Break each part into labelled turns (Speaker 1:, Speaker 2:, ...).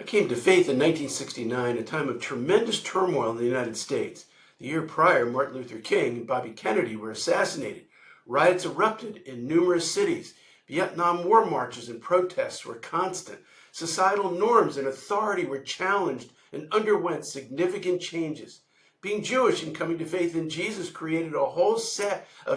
Speaker 1: I came to faith in 1969, a time of tremendous turmoil in the United States. The year prior, Martin Luther King and Bobby Kennedy were assassinated. Riots erupted in numerous cities. Vietnam War marches and protests were constant. Societal norms and authority were challenged and underwent significant changes. Being Jewish and coming to faith in Jesus created a whole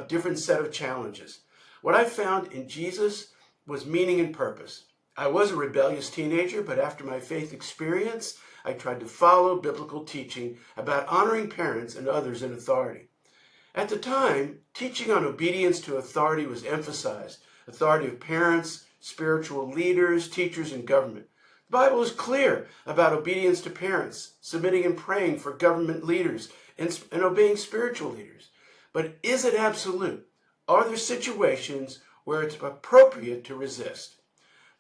Speaker 1: different set of challenges. What I found in Jesus was meaning and purpose. I was a rebellious teenager, but after my faith experience, I tried to follow biblical teaching about honoring parents and others in authority. At the time, teaching on obedience to authority was emphasized. Authority of parents, spiritual leaders, teachers, and government. The Bible is clear about obedience to parents, submitting and praying for government leaders, and obeying spiritual leaders. But is it absolute? Are there situations where it's appropriate to resist?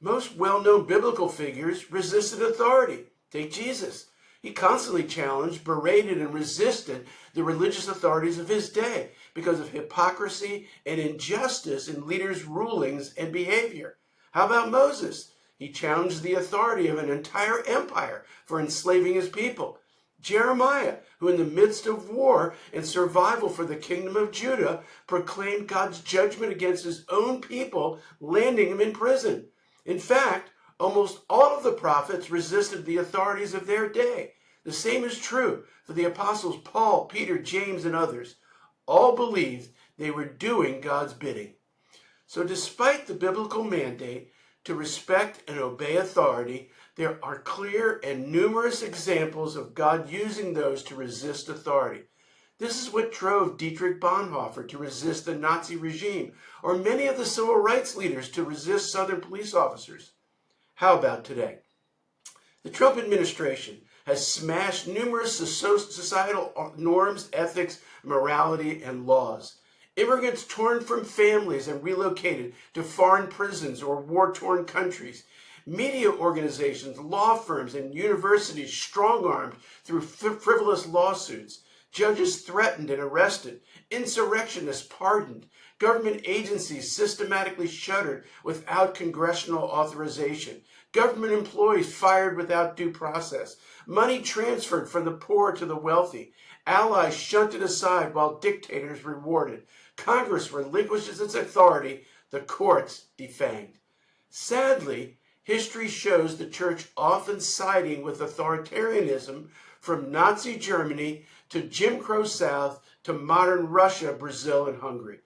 Speaker 1: Most well-known biblical figures resisted authority. Take Jesus. He constantly challenged, berated, and resisted the religious authorities of his day because of hypocrisy and injustice in leaders' rulings and behavior. How about Moses? He challenged the authority of an entire empire for enslaving his people. Jeremiah, who in the midst of war and survival for the kingdom of Judah, proclaimed God's judgment against his own people, landing him in prison. In fact, almost all of the prophets resisted the authorities of their day. The same is true for the apostles Paul, Peter, James, and others. All believed they were doing God's bidding. So despite the biblical mandate to respect and obey authority, there are clear and numerous examples of God using those to resist authority. This is what drove Dietrich Bonhoeffer to resist the Nazi regime, or many of the civil rights leaders to resist Southern police officers. How about today? The Trump administration has smashed numerous societal norms, ethics, morality, and laws. Immigrants torn from families and relocated to foreign prisons or war-torn countries. Media organizations, law firms, and universities strong-armed through frivolous lawsuits. Judges threatened and arrested. Insurrectionists pardoned. Government agencies systematically shuttered without congressional authorization. Government employees fired without due process. Money transferred from the poor to the wealthy. Allies shunted aside while dictators rewarded. Congress relinquishes its authority. The courts defanged. Sadly, history shows the church often siding with authoritarianism from Nazi Germany to Jim Crow South to modern Russia, Brazil, and Hungary.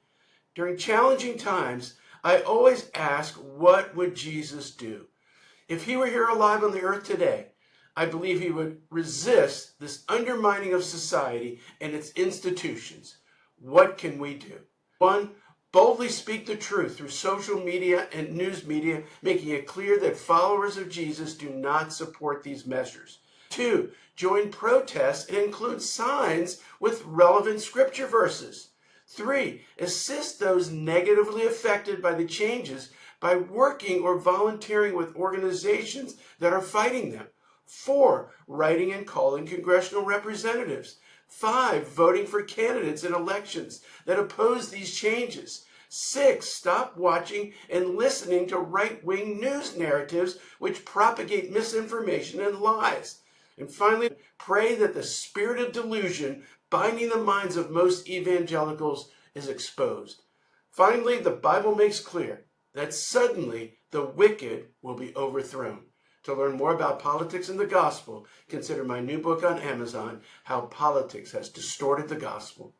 Speaker 1: During challenging times, I always ask, what would Jesus do? If he were here alive on the earth today, I believe he would resist this undermining of society and its institutions. What can we do? 1. Boldly speak the truth through social media and news media, making it clear that followers of Jesus do not support these measures. 2. Join protests and include signs with relevant scripture verses. 3. Assist those negatively affected by the changes by working or volunteering with organizations that are fighting them. 4. Writing and calling congressional representatives. 5. Voting for candidates in elections that oppose these changes. 6. Stop watching and listening to right-wing news narratives which propagate misinformation and lies. And finally, pray that the spirit of delusion binding the minds of most evangelicals is exposed. Finally, the Bible makes clear that suddenly the wicked will be overthrown. To learn more about politics and the gospel, consider my new book on Amazon, How Politics Has Distorted the Gospel.